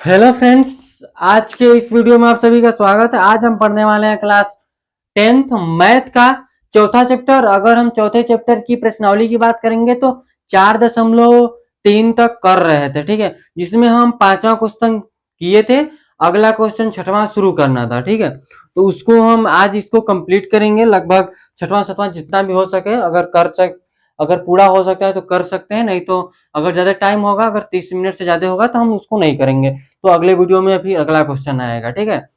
Hello friends, आज के इस वीडियो में आप सभी का स्वागत है। आज हम पढ़ने वाले हैं क्लास 10th मैथ का चौथा चैप्टर। अगर हम चौथे चैप्टर की प्रश्नावली की बात करेंगे तो 4.3 तक कर रहे थे, ठीक है, जिसमें हम पांचवा क्वेश्चन किए थे। अगला क्वेश्चन छठवां शुरू करना था, ठीक है, तो उसको हम आज इसको कंप्लीट करेंगे। लगभग छठवां सातवां जितना भी हो सके, अगर पूरा हो सकता है तो कर सकते हैं, नहीं तो अगर ज्यादा टाइम होगा, अगर 30 मिनट से ज्यादा होगा तो हम उसको नहीं करेंगे। तो अगले वीडियो में फिर अगला क्वेश्चन आएगा, ठीक है।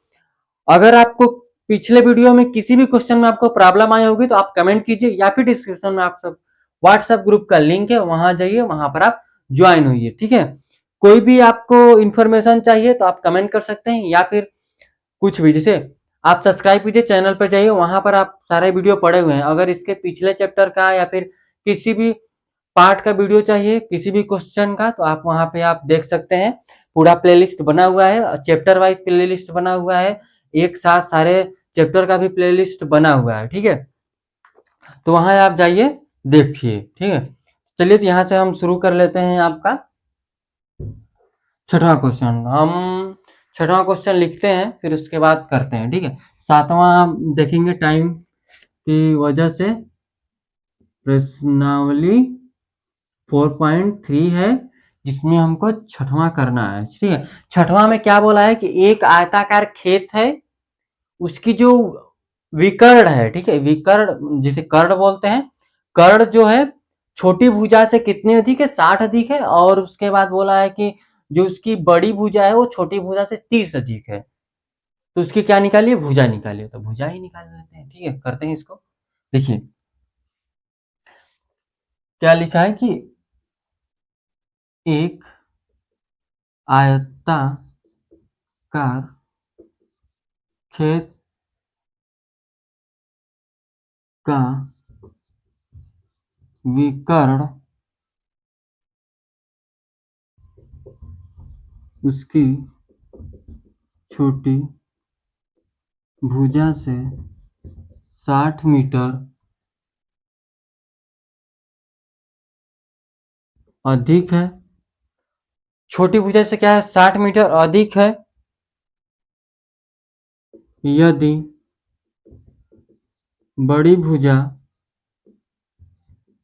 अगर आपको पिछले वीडियो में किसी भी क्वेश्चन में आपको प्रॉब्लम आई होगी तो आप कमेंट कीजिए, या फिर डिस्क्रिप्शन में आप सब व्हाट्सएप ग्रुप का लिंक है, वहां जाइए, वहां पर आप ज्वाइन होइए, ठीक है। कोई भी आपको इंफॉर्मेशन चाहिए तो आप कमेंट कर सकते हैं, या फिर कुछ भी, जैसे आप सब्सक्राइब कीजिए, चैनल पर जाइए, वहां पर आप सारे वीडियो पड़े हुए हैं। अगर इसके पिछले चैप्टर का या फिर किसी भी पार्ट का वीडियो चाहिए, किसी भी क्वेश्चन का, तो आप वहां पे आप देख सकते हैं। पूरा प्लेलिस्ट बना हुआ है, चैप्टर वाइज प्लेलिस्ट बना हुआ है, एक साथ सारे चैप्टर का भी प्लेलिस्ट बना हुआ है, ठीक है। तो वहां आप जाइए, देखिए, ठीक है। चलिए, तो यहाँ से हम शुरू कर लेते हैं आपका छठवां क्वेश्चन। हम छठवां क्वेश्चन लिखते हैं, फिर उसके बाद करते हैं, ठीक है। सातवां देखेंगे टाइम की वजह से। प्रश्नावली 4.3 है, जिसमें हमको छठवां करना है, ठीक है। छठवां में क्या बोला है कि एक आयताकार खेत है, उसकी जो विकर्ण है, ठीक है, विकर्ण जिसे कर्ण बोलते हैं, कर्ण जो है छोटी भुजा से कितनी अधिक है, 60 अधिक है। और उसके बाद बोला है कि जो उसकी बड़ी भुजा है वो छोटी भुजा से 30 अधिक है। तो उसकी क्या निकालिए, भुजा निकालिए। तो भुजा ही निकाल लेते हैं, ठीक है, करते हैं इसको। देखिए क्या लिखा है कि एक आयताकार खेत का विकर्ण उसकी छोटी भुजा से 60 मीटर अधिक है। छोटी भुजा से क्या है, 60 मीटर अधिक है, यदि बड़ी भुजा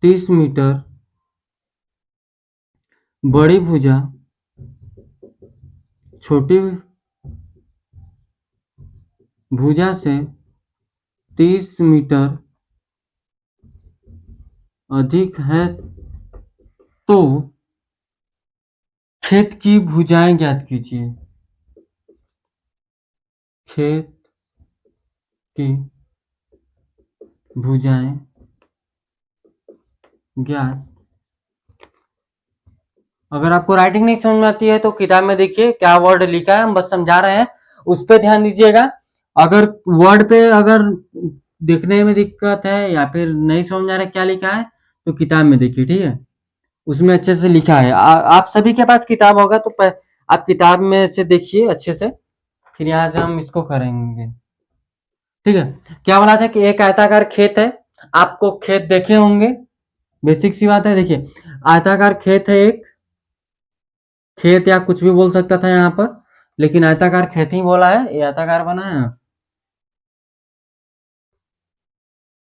30 मीटर, बड़ी भुजा छोटी भुजा से 30 मीटर अधिक है, तो खेत की भुजाएं ज्ञात कीजिए। खेत की भुजाएं ज्ञात। अगर आपको राइटिंग नहीं समझ में आती है तो किताब में देखिए क्या वर्ड लिखा है, हम बस समझा रहे हैं, उस पर ध्यान दीजिएगा। अगर वर्ड पे अगर देखने में दिक्कत है या फिर नहीं समझ आ रहा है क्या लिखा है, तो किताब में देखिए, ठीक है, उसमें अच्छे से लिखा है। आप सभी के पास किताब होगा तो आप किताब में से देखिए अच्छे से, फिर यहाँ से हम इसको करेंगे, ठीक है। क्या बोला था कि एक आयताकार खेत है, आपको खेत देखे होंगे, बेसिक सी बात है। देखिए आयताकार खेत है, एक खेत या कुछ भी बोल सकता था यहाँ पर, लेकिन आयताकार खेत ही बोला है, ये आयताकार बना है,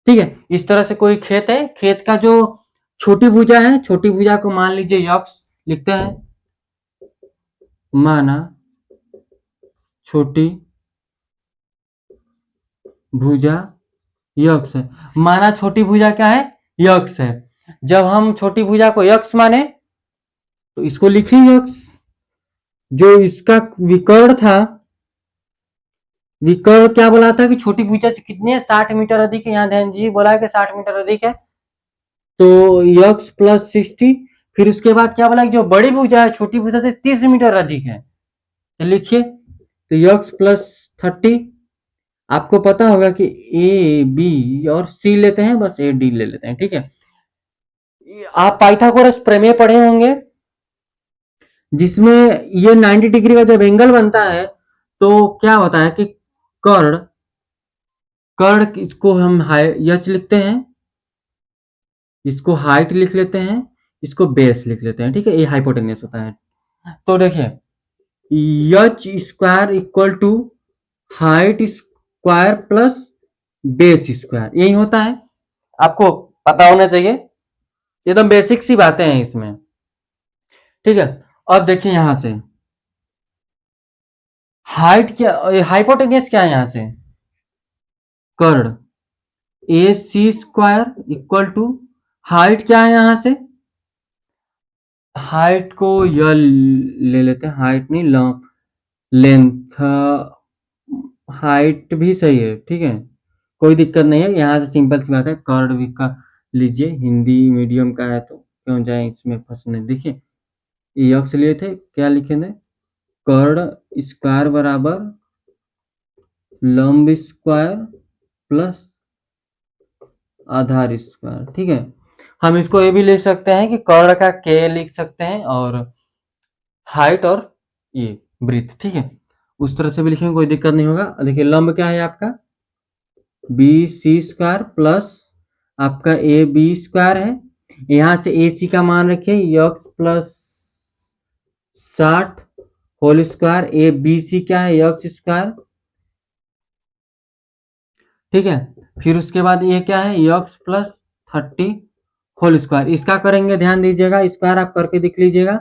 ठीक है। इस तरह से कोई खेत है, खेत का जो छोटी भुजा है, छोटी भुजा को मान लीजिए यक्स लिखते हैं। माना छोटी भुजा यक्स है। माना छोटी भुजा क्या है, यक्स है। जब हम छोटी भुजा को यक्स माने तो इसको लिखिए यक्स। जो इसका विकर्ण था, विकर्ण क्या बोला था कि छोटी भुजा से कितने 60 मीटर अधिक है, यहाँ ध्यान जी बोला है कि 60 मीटर अधिक है, तो यक्स प्लस 60। फिर उसके बाद क्या बोला कि जो बड़ी भुजा है छोटी भुजा से 30 मीटर अधिक है, तो लिखिए, तो यक्स प्लस 30। आपको पता होगा कि ए बी और सी लेते हैं, बस ए डी ले लेते हैं, ठीक है। आप पाइथागोरस प्रमेय पढ़े होंगे, जिसमें ये 90 डिग्री का जब एंगल बनता है तो क्या होता है कि कर्ण, कर्ण इसको हम यच लिखते हैं, इसको हाइट लिख लेते हैं, इसको बेस लिख लेते हैं, ठीक है, ये हाइपोटेन्यूस होता है। तो देखिए H square equal to height square plus base square, यही होता है, आपको पता होना चाहिए, एकदम बेसिक सी बातें हैं इसमें, ठीक है। अब देखिए यहां से हाइट क्या, हाइपोटेन्यूज क्या है यहां से, कर्ण, ए सी स्क्वायर इक्वल टू हाइट क्या है यहां से, हाइट को यह ले लेते हैं, हाइट नहीं लेंथ, हाइट भी सही है, ठीक है, कोई दिक्कत नहीं है, यहाँ से सिंपल सी बात है, कर्ण भी का लीजिए, हिंदी मीडियम का है तो क्यों जाए इसमें फंसने। देखिए ये यक्स लिए थे, क्या लिखे थे, कर्ण स्क्वायर बराबर लंब स्क्वायर प्लस आधार स्क्वायर, ठीक है। हम इसको ये भी लिख सकते हैं कि कर्ण का के लिख सकते हैं और हाइट और ये ब्रीथ, ठीक है, उस तरह से भी लिखेंगे, कोई दिक्कत नहीं होगा। देखिए लंब क्या है आपका बी सी स्क्वायर प्लस आपका ए बी स्क्वायर है, यहां से ए सी का मान रखिए x plus 60 whole square, A B C क्या है यक्स स्क्वायर, ठीक है। फिर उसके बाद ये क्या है यक्स प्लस 30 होल स्क्वायर, इसका करेंगे, ध्यान दीजिएगा, स्क्वायर आप करके दिख लीजिएगा,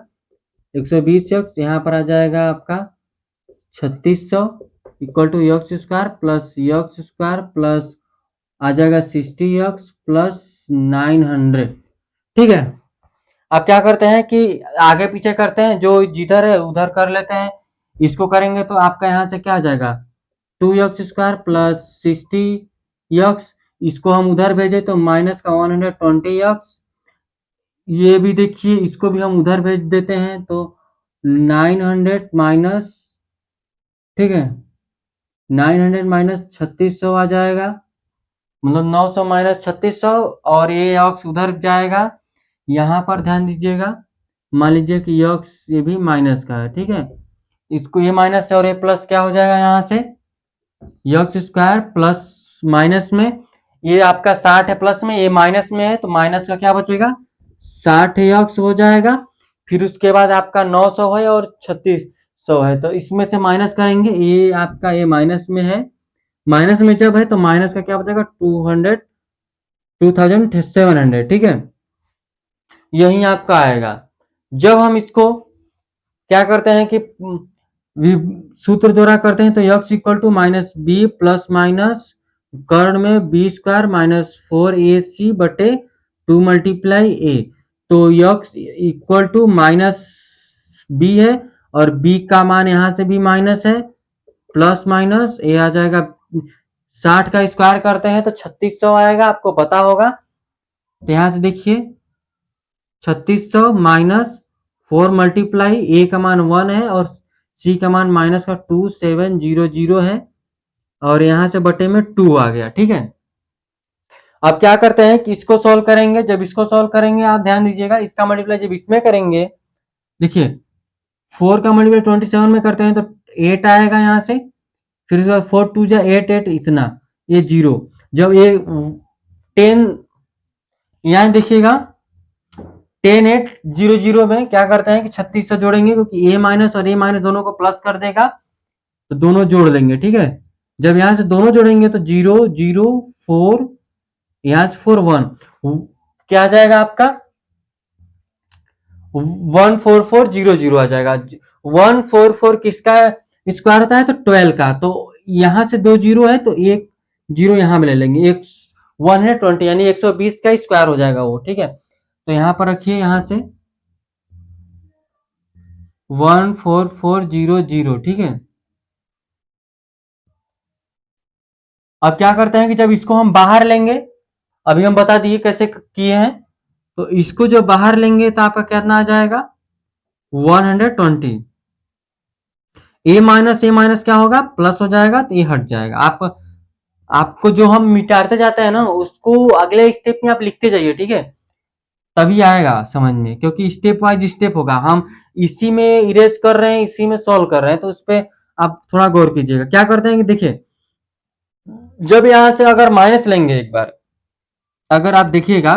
120 यक्स यहाँ पर आ जाएगा आपका 3600 equal to x square plus आ जाएगा 60 यक्स प्लस 900, ठीक है। अब क्या करते हैं कि आगे पीछे करते हैं, जो जिधर है उधर कर लेते हैं, इसको करेंगे तो आपका यहाँ से क्या आ जाएगा 2x² प्लस 60x, इसको हम उधर भेजे तो माइनस का 120x, ये भी देखिए इसको भी हम उधर भेज देते हैं तो 900 माइनस, ठीक है, 900 माइनस 3600 आ जाएगा, मतलब 900 माइनस 3600, और ये यक्स उधर जाएगा, यहाँ पर ध्यान दीजिएगा, मान लीजिए कि यक्स ये भी माइनस का है, ठीक है, इसको ये माइनस है और ये प्लस क्या हो जाएगा यहाँ से यक्स स्क्वायर प्लस माइनस में, ये आपका 60 है प्लस में, ये माइनस में है तो माइनस का क्या बचेगा 60 यक्स हो जाएगा। फिर उसके बाद आपका 900 है और 3600 है, तो इसमें से माइनस करेंगे, ये आपका ये माइनस में है, माइनस में जब है तो माइनस का क्या बचेगा 2700, ठीक है, यही आपका आएगा। जब हम इसको क्या करते हैं कि सूत्र द्वारा करते हैं तो x equal to minus B plus minus कर्ण में बी स्क्वायर माइनस 4ac बटे 2 मल्टीप्लाई ए, तो x equal to minus B है और बी का मान यहां से भी माइनस है, प्लस माइनस ए आ जाएगा, 60 का स्क्वायर करते हैं तो 3600 आएगा, आपको पता होगा, तो यहां से देखिए 3600 माइनस 4 मल्टीप्लाई ए का मान 1 है और सी का मान माइनस का 2700 है, और यहां से बटे में 2 आ गया, ठीक है। अब क्या करते हैं कि इसको सॉल्व करेंगे, जब इसको सॉल्व करेंगे आप ध्यान दीजिएगा, इसका मल्टीप्लाई जब इसमें करेंगे, देखिए 4 का मल्टीप्लाई 27 में करते हैं तो 8 आएगा यहाँ से, फिर उसके बाद 4 2 जा 8 8 इतना, ये 0, जब ये 10 यहाँ देखिएगा 10 8 0 0 में क्या करते हैं कि 3600 जोड़ेंगे, क्योंकि ए माइनस और ए माइनस दोनों को प्लस कर देगा तो दोनों जोड़ लेंगे, ठीक है। जब यहां से दोनों जोड़ेंगे तो 0 0 4, यहां से 4 1, क्या आ जाएगा आपका 14400 आ जाएगा। 144 किसका स्क्वायर होता है तो 12 का, तो यहां से 2 जीरो है तो एक जीरो यहां में ले लेंगे, एक 120 यानी 120 का स्क्वायर हो जाएगा वो, ठीक है। तो यहां पर रखिए, यहां से 14400, ठीक है। अब क्या करते हैं कि जब इसको हम बाहर लेंगे, अभी हम बता दिए कैसे किए हैं, तो इसको जब बाहर लेंगे तो आपका कितना आ जाएगा 120, ए माइनस क्या होगा प्लस हो जाएगा तो ये हट जाएगा, आपको जो हम मिटाते जाते हैं ना उसको अगले स्टेप में आप लिखते जाइए, ठीक है, तभी आएगा समझ में, क्योंकि स्टेप वाइज स्टेप होगा, हम इसी में इरेज कर रहे हैं, इसी में सॉल्व कर रहे हैं, तो उस पर आप थोड़ा गौर कीजिएगा। क्या करते हैं कि देखिए जब यहां से अगर माइनस लेंगे एक बार, अगर आप देखिएगा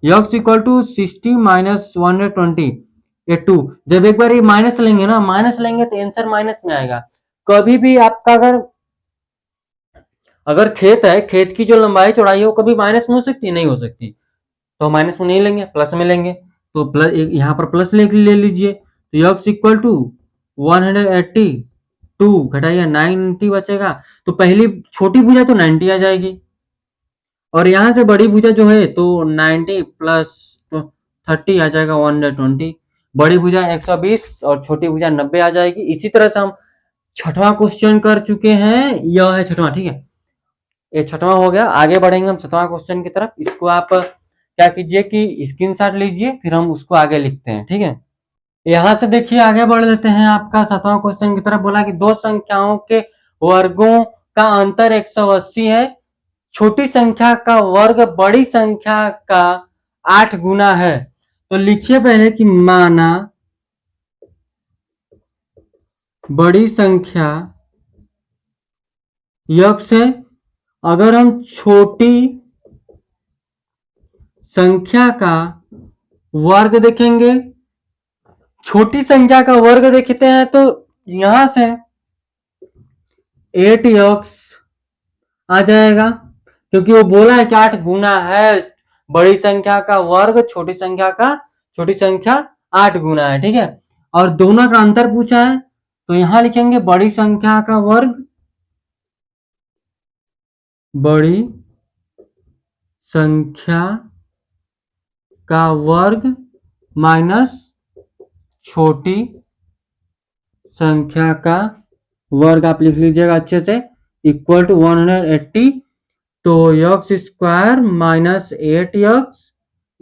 यक्स इक्वल टू 60 माइनस 120, ये 2। जब एक बार ये माइनस लेंगे ना, माइनस लेंगे तो आंसर माइनस में आएगा। कभी भी आपका अगर खेत है, खेत की जो लंबाई चौड़ाई है वो कभी माइनस में हो सकती है? नहीं हो सकती। तो माइनस में नहीं लेंगे, प्लस में लेंगे। तो प्लस यहाँ पर प्लस ले लीजिए, तो यक्स इक्वल टू 180, 2 घटाइए 90 बचेगा। तो पहली छोटी भुजा तो 90 आ जाएगी, और यहाँ से बड़ी भुजा जो है तो 90 प्लस 30 आ जाएगा 120। बड़ी भुजा 120 और छोटी भुजा 90 आ जाएगी। इसी तरह से हम छठवां क्वेश्चन कर चुके हैं, यह है छठवां, ठीक है। ये छठवां हो गया। आगे बढ़ेंगे हम सातवां क्वेश्चन की तरफ। इसको आप क्या कीजिए कि स्क्रीनशॉट लीजिए, फिर हम उसको आगे लिखते हैं, ठीक है। यहाँ से देखिए आगे बढ़ लेते हैं। आपका सातवां क्वेश्चन की तरफ बोला कि दो संख्याओं के वर्गों का अंतर 180 है। छोटी संख्या का वर्ग बड़ी संख्या का 8 गुना है। तो लिखिए पहले कि माना बड़ी संख्या यक्स है। अगर हम छोटी संख्या का वर्ग देखेंगे, छोटी संख्या का वर्ग देखते हैं तो यहां से 8x आ जाएगा, क्योंकि वो बोला है कि 8 गुना है। बड़ी संख्या का वर्ग छोटी संख्या 8 गुना है, ठीक है। और दोनों का अंतर पूछा है, तो यहां लिखेंगे बड़ी संख्या का वर्ग, बड़ी संख्या का वर्ग माइनस छोटी संख्या का वर्ग। आप लिख लीजिएगा अच्छे से, इक्वल टू 180। तो x square minus 8x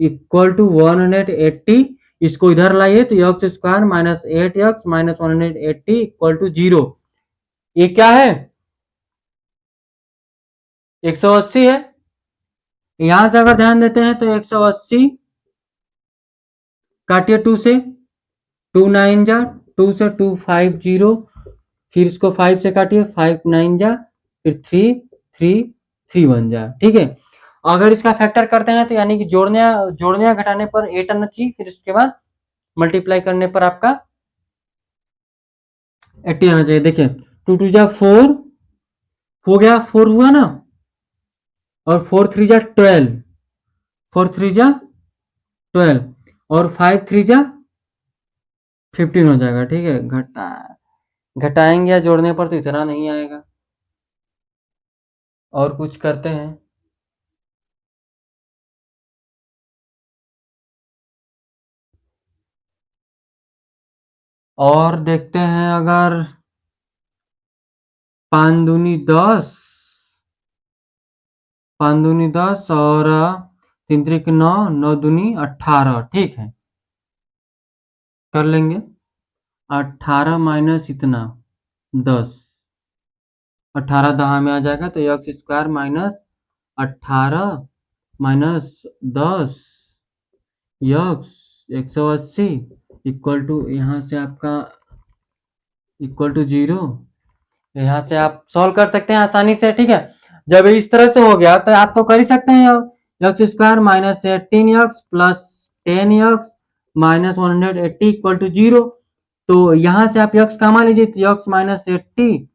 equal to 180। इसको इधर लाइए तो x square minus 8x minus 180 equal to 0। ये क्या है? 180 है। यहां से अगर ध्यान देते हैं तो 180 काटिए 2 से, 2 9 जा, 2 से 2 5 0, फिर इसको 5 से काटिए, 5 9 जा, फिर 3 3 3 1 जा, ठीक है। अगर इसका फैक्टर करते हैं तो यानी कि जोड़ने या घटाने पर 8 आना चाहिए, फिर इसके बाद मल्टीप्लाई करने पर आपका 80 आना चाहिए। देखिए 2 2 जा 4 हो गया, 4 हुआ ना, और 4 3 जा 12, 4 3 जा 12, और 5 3 जा 15 हो जाएगा, ठीक है। घटाएंगे या जोड़ने पर तो इतना नहीं आएगा। और कुछ करते हैं, और देखते हैं। अगर 5 दूनी 10, 5 दूनी 10 और 3 त्रिक 9, 9 दूनी 18, ठीक है, कर लेंगे। 18 माइनस इतना 10, 18 दहा में आ जाएगा, तो x square minus 18 minus 10 x 180 equal to, यहाँ से आपका इक्वल टू 0। यहाँ से आप सॉल्व कर सकते हैं आसानी से, ठीक है। जब इस तरह से हो गया तो आप तो कर ही सकते हैं। X square minus 18x plus 10x minus 180 equal to 0। तो यहाँ से आप यक्स का मान लीजिए, तो यक्स माइनस 80,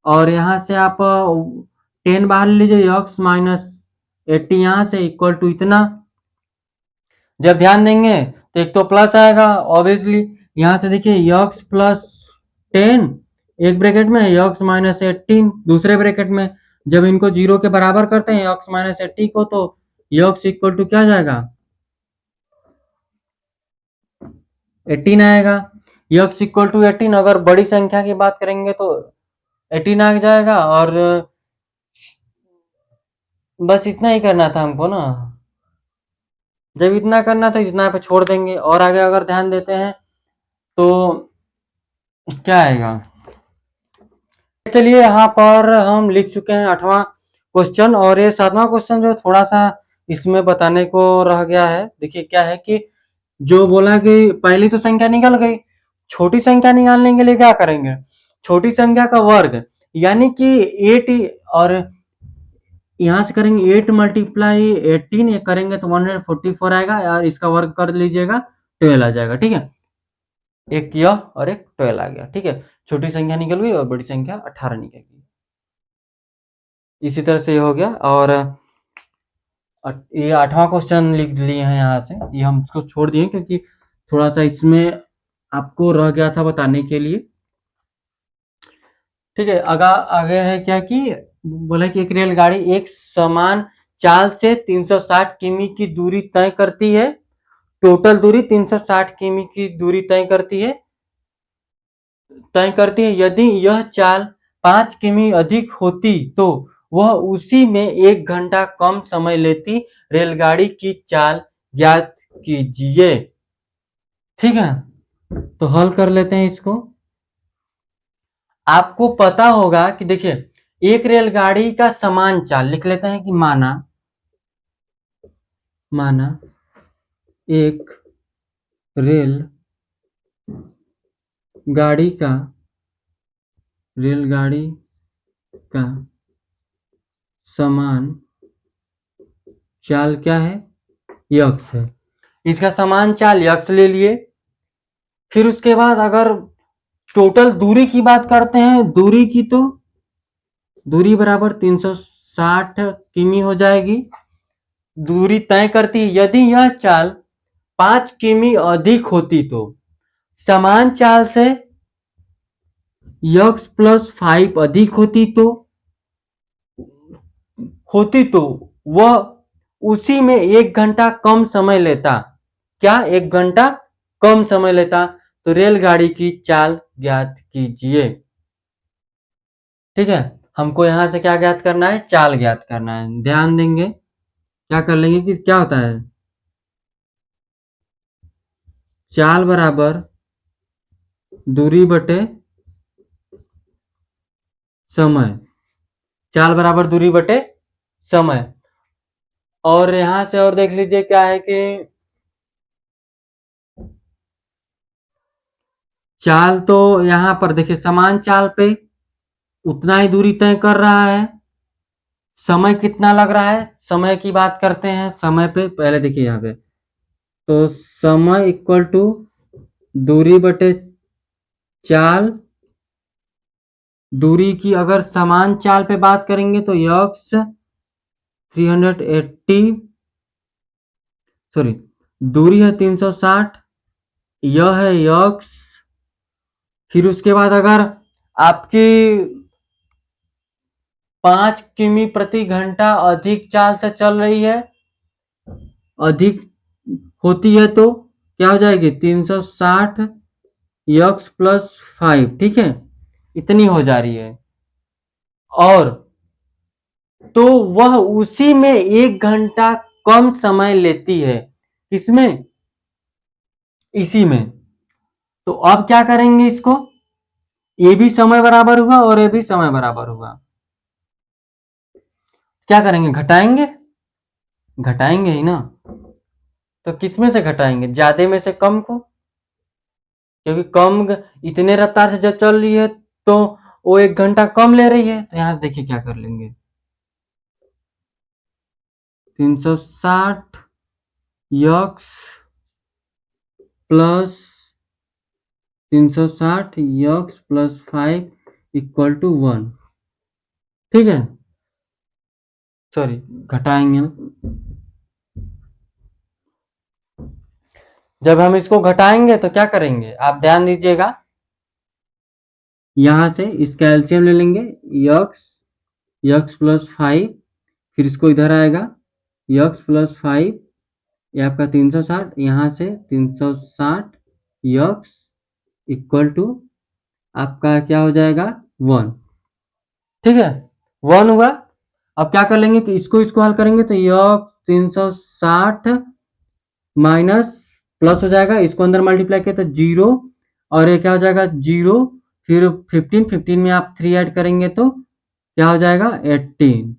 और यहाँ से आप 10 बाहर लीजिए, यक्स माइनस 80 यहाँ से इक्वल टू इतना। जब ध्यान देंगे तो एक तो प्लस आएगा ऑब्वियसली। यहाँ से देखिए यक्स प्लस 10 एक ब्रैकेट में, यक्स माइनस 18 दूसरे ब्रैकेट में। जब इनको 0 के बराबर करते हैं यक्स माइनस 80 को, तो यक्स इक्वल टू क्या जाएगा? 18 आएगा। यक्स इक्वल टू 18, अगर बड़ी संख्या की बात करेंगे तो 18 आ जाएगा। और बस इतना ही करना था हमको ना। जब इतना करना था इतना पे छोड़ देंगे, और आगे अगर ध्यान देते हैं तो क्या आएगा। चलिए यहाँ पर हम लिख चुके हैं 8वां क्वेश्चन, और ये 7वां क्वेश्चन जो थोड़ा सा इसमें बताने को रह गया है। देखिए क्या है कि जो बोला कि पहली तो संख्या निकल गई, छोटी संख्या निकालने के लिए क्या करेंगे? छोटी संख्या का वर्ग, यानी कि 8, और यहाँ से करेंगे 8 मल्टीप्लाई 18, ये करेंगे तो 144 आएगा, और इसका वर्ग कर लीजिएगा 12 आ जाएगा, ठीक है। एक यह और एक 12 आ गया। ठीक है, छोटी संख्या निकल गई और बड़ी संख्या 18 निकल गई। इसी तरह से ये हो गया। और ये 8वां क्वेश्चन लिख लिए हैं यहाँ से, ये हम इसको छोड़ दिए क्योंकि थोड़ा सा इसमें आपको रह गया था बताने के लिए। ठीक है, आगे है क्या कि बोला कि एक रेलगाड़ी एक समान चाल से 360 किमी की दूरी तय करती है। टोटल दूरी 360 किमी की दूरी तय करती है। यदि यह चाल 5 किमी अधिक होती तो वह उसी में 1 घंटा कम समय लेती। रेलगाड़ी की चाल ज्ञात कीजिए। ठीक है, तो हल कर लेते हैं इसको। आपको पता होगा कि देखिए, एक रेलगाड़ी का समान चाल लिख लेते हैं कि माना एक रेलगाड़ी का समान चाल क्या है, यक्स है। इसका समान चाल यक्स ले लिए। फिर उसके बाद अगर टोटल दूरी की बात करते हैं, दूरी की तो दूरी बराबर 360 किमी हो जाएगी। दूरी तय करती है। यदि यह चाल 5 किमी अधिक होती तो समान चाल से यक्स प्लस 5 अधिक होती तो वह उसी में 1 घंटा कम समय लेता। क्या 1 घंटा कम समय लेता। तो रेलगाड़ी की चाल ज्ञात कीजिए। ठीक है, हमको यहां से क्या ज्ञात करना है, चाल ज्ञात करना है। ध्यान देंगे क्या कर लेंगे कि क्या होता है, चाल बराबर दूरी बटे समय। चाल बराबर दूरी बटे समय। और यहां से और देख लीजिए क्या है कि चाल तो यहां पर देखिए समान चाल पे उतना ही दूरी तय कर रहा है। समय कितना लग रहा है, समय की बात करते हैं। समय पे पहले देखिए यहाँ पे, तो समय इक्वल टू दूरी बटे चाल। दूरी की अगर समान चाल पे बात करेंगे तो यक्स 380, सॉरी, दूरी है 360, यह है यक्स। फिर उसके बाद अगर आपकी 5 किमी प्रति घंटा अधिक चाल से चल रही है, अधिक होती है तो क्या हो जाएगी, 360 यक्स प्लस 5। ठीक है, इतनी हो जा रही है। और तो वह उसी में 1 घंटा कम समय लेती है। किसमें, इसी में। तो अब क्या करेंगे इसको, ये भी समय बराबर हुआ और ये भी समय बराबर हुआ। क्या करेंगे, घटाएंगे ही ना। तो किस में से घटाएंगे, ज्यादा में से कम को, क्योंकि कम इतने रफ्तार से जब चल रही है तो वो 1 घंटा कम ले रही है। तो यहां से देखिए क्या कर लेंगे, 360 x plus 360 x plus 5 equal to 1। ठीक है, सॉरी, घटाएंगे। जब हम इसको घटाएंगे तो क्या करेंगे, आप ध्यान दीजिएगा। यहां से इसका एलसीएम ले लेंगे, यक्स प्लस 5, फिर इसको इधर आएगा यक्स प्लस 5, ये आपका 360, यहां से 360 यक्स इक्वल टू आपका क्या हो जाएगा, 1। ठीक है, 1 हुआ। अब क्या कर लेंगे कि इसको हल करेंगे तो यक्स 360 माइनस प्लस हो जाएगा, इसको अंदर मल्टीप्लाई किया तो 0, और ये क्या हो जाएगा 0। फिर 15 में आप 3 ऐड करेंगे तो क्या हो जाएगा 18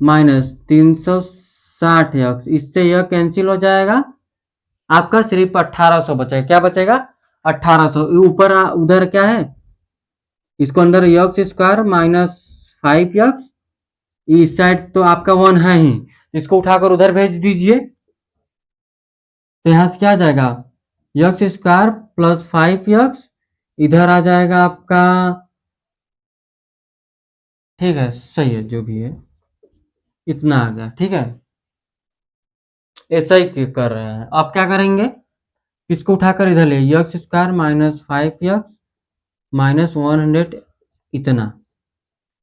माइनस 360 यक्स, इससे यह कैंसिल हो जाएगा। आपका सिर्फ 1800 बचेगा। क्या बचेगा, 1800। ऊपर उधर क्या है, इसको अंदर यक्स स्क्वायर माइनस 5 यक्स, इस साइड तो आपका 1 है ही, इसको उठाकर उधर भेज दीजिए। तो यहां से क्या आ जाएगा, यक्स स्क्वायर प्लस 5x इधर आ जाएगा आपका, ठीक है सही है जो भी है, इतना आ गया, ठीक है। ऐसा ही कर रहे हैं। अब क्या करेंगे, इसको उठाकर इधर ले, x square minus 5x minus 100 इतना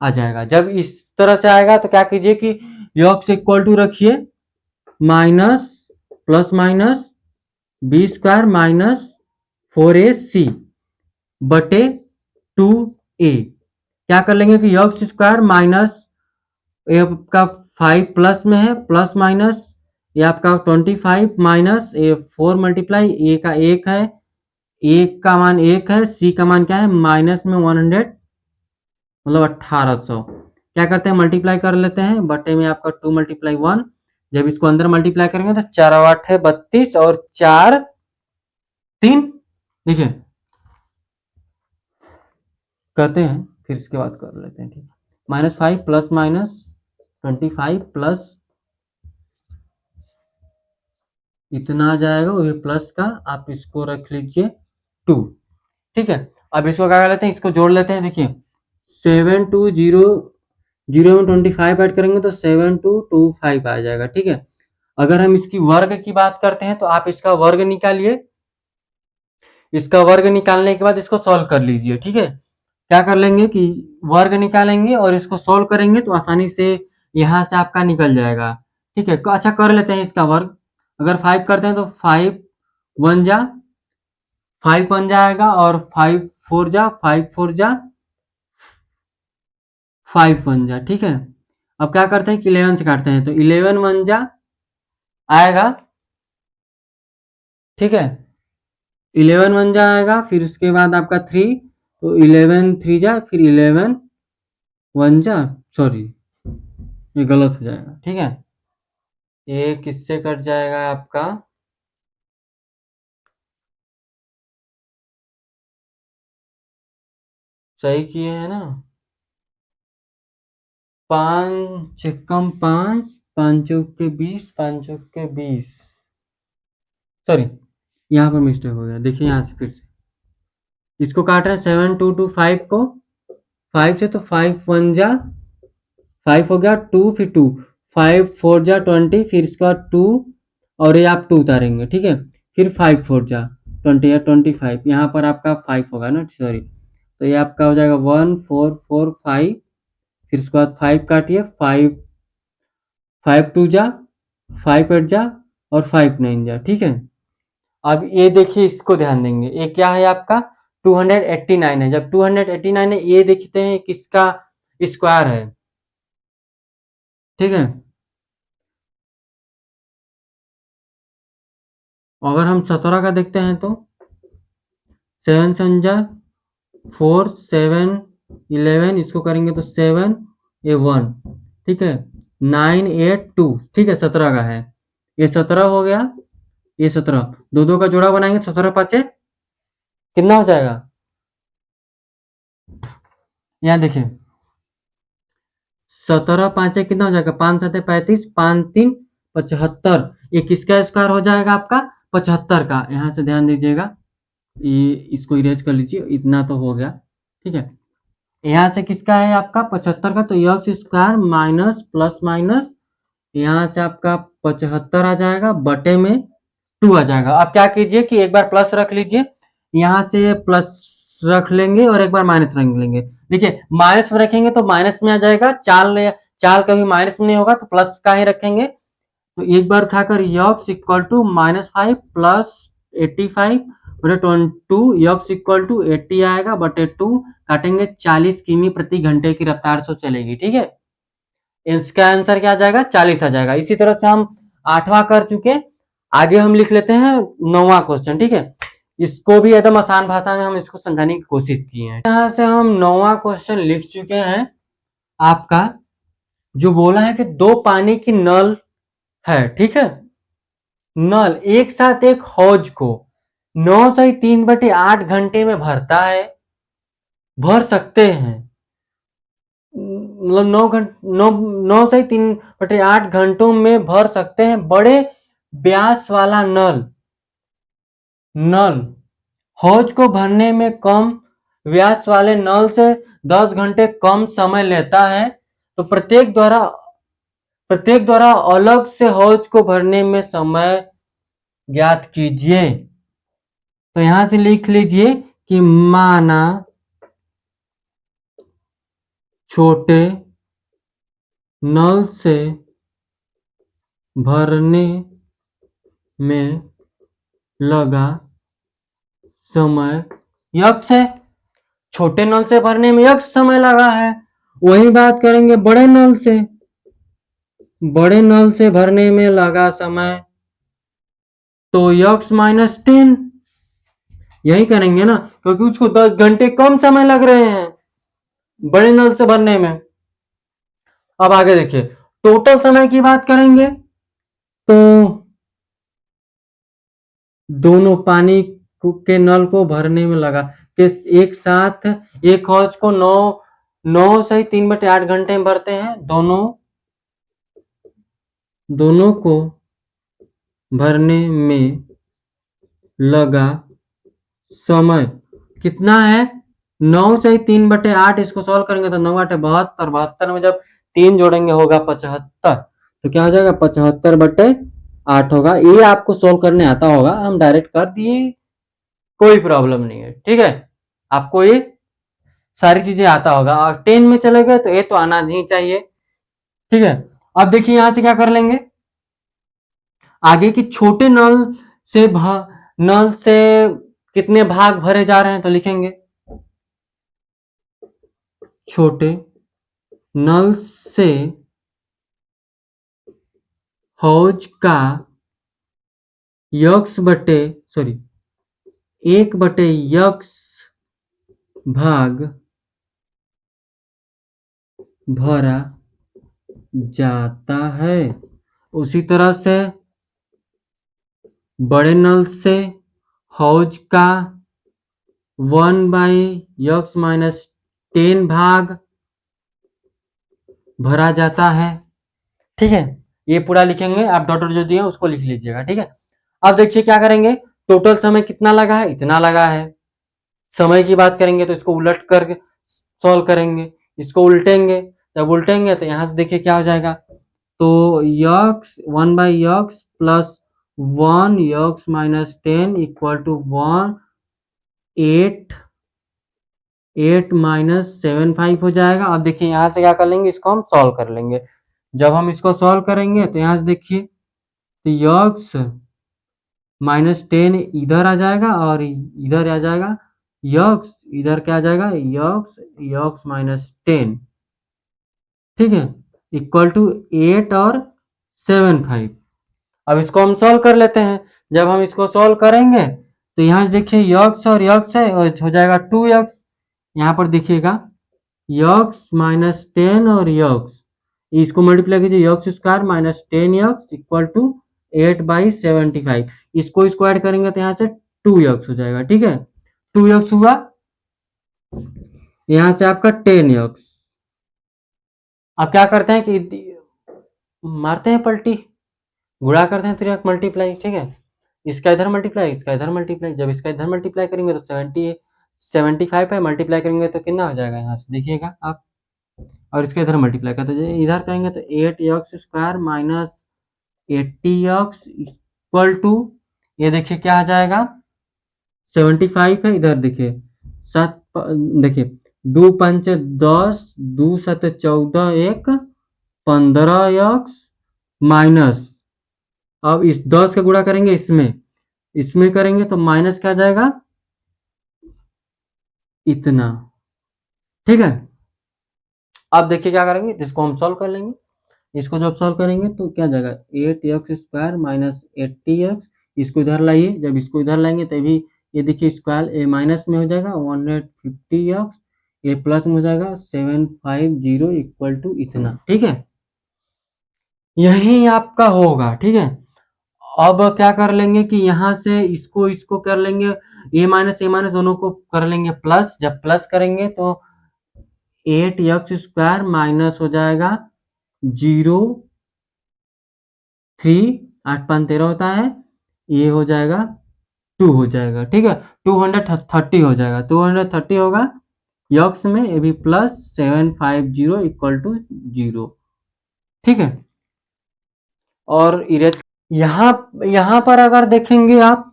आ जाएगा। जब इस तरह से आएगा तो क्या कीजिए कि यक्स इक्वल टू रखिए minus plus minus B square minus 4ac बटे 2a। क्या कर लेंगे कि यक्स स्क्वायर माइनस ये आपका 5 प्लस में है, प्लस माइनस ये आपका 25 माइनस ये 4 मल्टीप्लाई ए का 1 है, ए का मान 1 है, सी का मान क्या है माइनस में 100 मतलब 1800। क्या करते हैं मल्टीप्लाई कर लेते हैं, बटे में आपका 2 मल्टीप्लाई 1, जब इसको अंदर मल्टीप्लाई करेंगे तो 4 8 है 32 और 4 3, देखिए करते हैं फिर इसके बाद कर लेते हैं, ठीक। माइनस 5 प्लस माइनस 25 प्लस इतना आ जाएगा, ये प्लस का आप इसको रख लीजिए 2, ठीक है। अब इसको क्या कर लेते हैं, इसको जोड़ लेते हैं, देखिए 7 2 0 0 में 25 ऐड करेंगे तो 7225 आ जाएगा, ठीक है। अगर हम इसकी वर्ग की बात करते हैं तो आप इसका वर्ग निकालिए, इसका वर्ग निकालने के बाद इसको सॉल्व कर लीजिए, ठीक है। क्या कर लेंगे कि वर्ग निकालेंगे और इसको सॉल्व करेंगे तो आसानी से यहाँ से आपका निकल जाएगा, ठीक है। अच्छा कर लेते हैं इसका वर्ग, अगर 5 करते हैं तो 5 1 जा 5 1 जाएगा और 5 4 जा 5 4 जा 5 1 जा, ठीक है। अब क्या करते हैं कि 11 से काटते हैं तो 11 1 जा आएगा, ठीक है। 11 1 जा आएगा, फिर उसके बाद आपका 3 तो 11 3 जा, फिर 11 1 जा, सॉरी ये गलत हो जाएगा, ठीक है। ये किससे कट जाएगा आपका, सही किए हैं ना, 5 कम 5 5 के 20 5 के 20, सॉरी यहाँ पर मिस्टेक हो गया, देखिए यहाँ से फिर से इसको काट रहे हैं 7 2 2 5 को 5 से, तो 5 1 जा 5 हो गया 2 फिर 2 5 4 जा 20, फिर इसके बाद 2 और ये आप 2 उतारेंगे, ठीक है। फिर 5 4 जा 20 या 25, यहाँ पर आपका 5 होगा ना, सॉरी, तो ये आपका हो जाएगा 1 4 4 5, फिर उसके बाद 5 काटिए 5 5 2 जा 5 8 जा और 5 9 जा, ठीक है। अब ये देखिए इसको ध्यान देंगे, ये क्या है आपका 289 है, जब 289 है ये देखते हैं किसका स्क्वायर है, ठीक है। अगर हम 17 का देखते हैं तो 7 7 जा 4 7 11, इसको करेंगे तो 7 ये 1, ठीक है। 9 8 2, ठीक है 17 का है, ये 17 हो गया, ये 17 दो दो का जोड़ा बनाएंगे, 17 पाँचे कितना हो जाएगा, यहाँ देखिए 17 पाँचे कितना हो जाएगा 5 7 35 5 3 75, ये किसका स्क्वायर हो जाएगा आपका 75 का, यहाँ से ध्यान दीजिएगा, ये इसको इरेज कर लीजिए, इतना तो हो गया, ठीक है। यहाँ से किसका है आपका 75 का, तो x square minus plus minus यहाँ से आपका 75 आ जाएगा, बटे में 2 आ जाएगा। अब क्या कीजिए कि एक बार प्लस रख लीजिए, यहाँ से प्लस रख लेंगे और एक बार माइनस रख लेंगे, देखिए माइनस में रखेंगे तो माइनस में आ जाएगा, चाल चाल कभी माइनस में नहीं होगा तो प्लस का ही रखेंगे, तो एक बार उठाकर यक्स इक्वल टू -5 प्लस 85 बटे 2 यक्स इक्वल टू 80 आएगा बटे 2, काटेंगे 40 किमी प्रति घंटे की रफ्तार से चलेगी, ठीक है। इसका आंसर क्या आ जाएगा 40 आ जाएगा। इसी तरह से हम 8वां कर चुके, आगे हम लिख लेते हैं 9वां क्वेश्चन, ठीक है। इसको भी एकदम आसान भाषा में हम इसको समझाने की कोशिश किए हैं। यहाँ से हम 9वां क्वेश्चन लिख चुके हैं, आपका जो बोला है कि दो पानी की नल है, ठीक है, नल एक साथ एक हौज को 9 से 3/8 घंटे में भरता है, भर सकते हैं, मतलब 9 से 3/8 घंटों में भर सकते हैं बड़े व्यास वाला नल नल हौज को भरने में कम व्यास वाले नल से 10 घंटे कम समय लेता है, तो प्रत्येक द्वारा अलग से हौज को भरने में समय ज्ञात कीजिए। तो यहां से लिख लीजिए कि माना छोटे नल से भरने में लगा समय यक्स है। छोटे नल से भरने में यक्स समय लगा है। वही बात करेंगे बड़े नल से। बड़े नल से भरने में लगा समय तो यक्स माइनस 10, यही करेंगे ना, क्योंकि उसको 10 घंटे कम समय लग रहे हैं बड़े नल से भरने में। अब आगे देखिए, टोटल समय की बात करेंगे तो दोनों पानी के नल को भरने में लगा कि एक साथ एक हौज को 9 से 3/8 घंटे में भरते हैं। दोनों को भरने में लगा समय कितना है? 9 से 3/8। इसको सॉल्व करेंगे तो 9 8 72, 72 में जब 3 जोड़ेंगे होगा 75। तो क्या हो जाएगा? 75/8 होगा। ये आपको सॉल्व करने आता होगा, हम डायरेक्ट कर दिए, कोई प्रॉब्लम नहीं है। ठीक है, आपको ये सारी चीजें आता होगा। और 10 में चले गए तो ये तो आना ही चाहिए। ठीक है, अब देखिए यहां से क्या कर लेंगे आगे की छोटे नल से कितने भाग भरे जा रहे हैं, तो लिखेंगे छोटे नल से हौज का यक्स बटे 1/x भाग भरा जाता है। उसी तरह से बड़े नल से हौज का 1/x-10 भाग भरा जाता है। ठीक है, ये पूरा लिखेंगे, आप डॉट जो दिए उसको लिख लीजिएगा। ठीक है, अब देखिए क्या करेंगे, टोटल समय कितना लगा है? इतना लगा है। समय की बात करेंगे तो इसको उलट कर सॉल्व करेंगे, इसको उल्टेंगे। जब उल्टेंगे तो यहां से देखिए क्या हो जाएगा, तो x 1/x plus 1x-10 equal to 8 हो जाएगा। अब देखिए यहां से क्या कर लेंगे, इसको हम सॉल्व कर लेंगे। जब हम इसको सॉल्व करेंगे तो यहां से देखिए, तो यक्स -10 इधर आ जाएगा और इधर आ जाएगा यक्स, इधर क्या आ जाएगा, यक्स -10। ठीक है, इक्वल टू 8 और 75। अब इसको हम सॉल्व कर लेते हैं। जब हम इसको सॉल्व करेंगे तो यहां से देखिए यक्स और यक्स है, और हो जाएगा 2x। यहाँ पर देखिएगा यक्स-10 और यक्स, इसको मल्टीप्लाई कीजिए, x square -10x equal to 8/75। इसको ऐड करेंगे तो यहाँ से 2x हो जाएगा। ठीक है, 2x हुआ, यहाँ से आपका 10x। अब क्या करते हैं कि मारते हैं पलटी, गुणा करते हैं 3x मल्टीप्लाई। ठीक है, इसका इधर मल्टीप्लाई, इसका इधर मल्टीप्लाई। जब इसका इधर मल्टीप्लाई करेंगे तो 75 है, मल्टीप्लाई करेंगे तो कितना हो जाएगा, यहाँ से देखिएगा आप, और इसका इधर मल्टीप्लाई करते हैं, इधर करेंगे तो 8x² minus 80x equal to, ये देखिए क्या आ जाएगा, 75 है, इधर देखिए 7, देखिए 2 पंच 10, 2 7 14, 1 15x माइनस, अब इस 10 का गुणा करेंगे इसमें करेंगे तो माइनस क्या आ जाएगा, इतना। ठीक है, अब देखिए क्या करेंगे, इसको हम सॉल्व कर लेंगे। इसको जब सॉल्व करेंगे तो क्या जाएगा, 8x² माइनस 80x, इसको इधर लाइए। जब इसको इधर लाएंगे तभी ये देखिए स्क्वायर ए माइनस में हो जाएगा 150x, ये प्लस में हो जाएगा 750 इक्वल टू इतना। ठीक है, यही आपका होगा। ठीक है, अब क्या कर लेंगे कि यहां से इसको कर लेंगे, ए माइनस दोनों को कर लेंगे प्लस। जब प्लस करेंगे तो 8x² माइनस हो जाएगा 0 3, 8 5 13 होता है, ये हो जाएगा 2 हो जाएगा, ठीक है। 230 हो जाएगा, 230 होगा यक्स में A B plus 750 equal to 0, ठीक है। और इरेज यहाँ यहाँ पर अगर देखेंगे आप,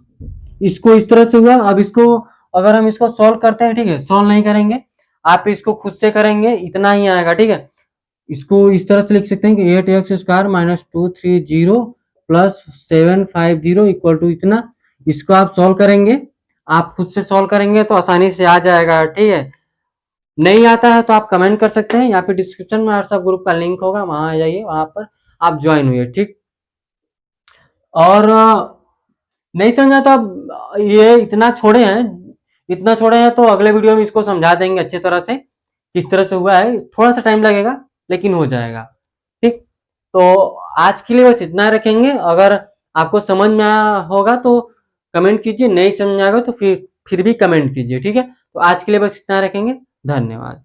इसको इस तरह से हुआ। अब इसको अगर हम इसको सॉल्व करते हैं, ठीक है, सॉल्व नहीं करेंगे, आप इसको खुद से करेंगे, इतना ही आएगा, ठीक है। इसको इस तरह से लिख सकते हैं कि 8x² minus 230 plus 750 equal to इतना। इसको आप सॉल्व करेंगे, आप खुद से सॉल्व करेंगे तो आसानी से आ जाएगा, ठीक है। नहीं आता है तो आप कमेंट कर सकते हैं, यहाँ पे डिस्क्रिप्शन में व्हाट्सएप ग्रुप का लिंक होगा, वहां आ जाइए, वहां पर आप ज्वाइन हुए, ठीक। और नहीं समझा तो अब ये इतना छोड़े हैं तो अगले वीडियो में इसको समझा देंगे अच्छी तरह से किस तरह से हुआ है। थोड़ा सा टाइम लगेगा लेकिन हो जाएगा, ठीक। तो आज के लिए बस इतना रखेंगे। अगर आपको समझ में आया होगा तो कमेंट कीजिए, नहीं समझ में आएगा तो फिर भी कमेंट कीजिए, ठीक है। तो आज के लिए बस इतना रखेंगे। धन्यवाद।